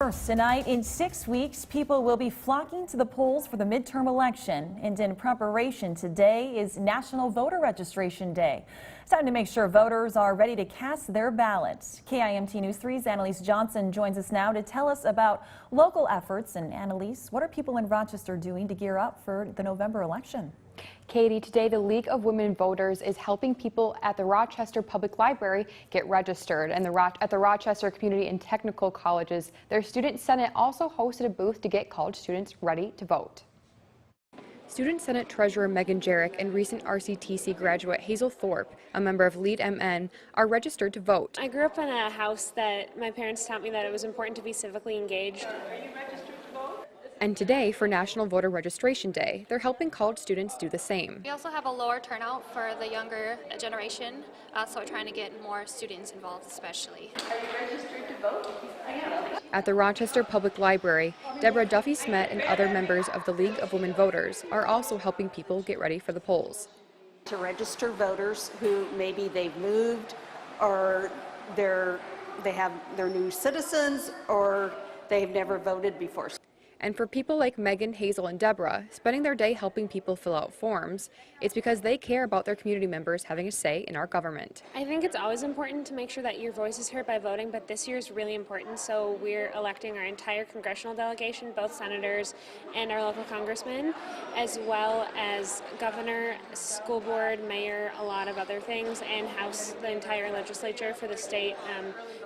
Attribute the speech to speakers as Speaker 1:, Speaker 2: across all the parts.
Speaker 1: First, tonight, in 6 weeks, people will be flocking to the polls for the midterm election. And in preparation, today is National Voter Registration Day. It's time to make sure voters are ready to cast their ballots. KIMT News 3's Annalise Johnson joins us now to tell us about local efforts. And Annalise, what are people in Rochester doing to gear up for the November election?
Speaker 2: Katie, today the League of Women Voters is helping people at the Rochester Public Library get registered. And at the Rochester Community and Technical Colleges, their Student Senate also hosted a booth to get college students ready to vote. Student Senate Treasurer Megan Jarrett and recent RCTC graduate Hazel Thorpe, a member of LEAD MN, are registered to vote.
Speaker 3: I grew up in a house that my parents taught me that it was important to be civically engaged.
Speaker 4: Are you registered to vote?
Speaker 2: And today, for National Voter Registration Day, they're helping college students do the same.
Speaker 5: We also have a lower turnout for the younger generation, so we're trying to get more students involved especially.
Speaker 4: Are you registered to vote? I am.
Speaker 2: At the Rochester Public Library, Deborah Duffy-Smet and other members of the League of Women Voters are also helping people get ready for the polls.
Speaker 6: To register voters who maybe they've moved or they have their new citizens or they've never voted before.
Speaker 2: And for people like Megan, Hazel, and Deborah, spending their day helping people fill out forms, it's because they care about their community members having a say in our government.
Speaker 3: I think it's always important to make sure that your voice is heard by voting, but this year is really important, so we're electing our entire congressional delegation, both senators and our local congressmen, as well as governor, school board, mayor, a lot of other things, and House, the entire legislature for the state,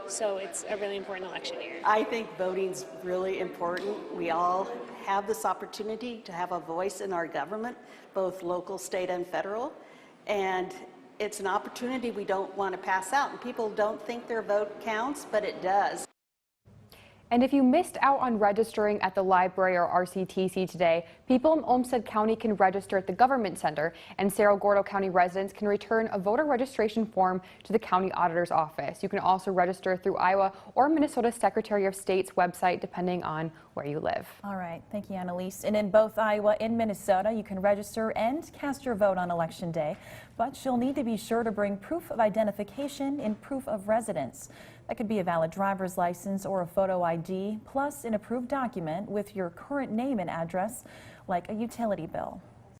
Speaker 3: so it's a really important election year.
Speaker 6: I think voting's really important. We all have this opportunity to have a voice in our government, both local, state, and federal, and it's an opportunity we don't want to pass out. And people don't think their vote counts, but it does.
Speaker 2: And if you missed out on registering at the library or RCTC today, people in Olmsted County can register at the Government Center, and Cerro Gordo County residents can return a voter registration form to the county auditor's office. You can also register through Iowa or Minnesota Secretary of State's website, depending on where you live.
Speaker 1: All right. Thank you, Annalise. And in both Iowa and Minnesota, you can register and cast your vote on Election Day, but you'll need to be sure to bring proof of identification and proof of residence. That could be a valid driver's license or a photo ID, plus an approved document with your current name and address, like a utility bill.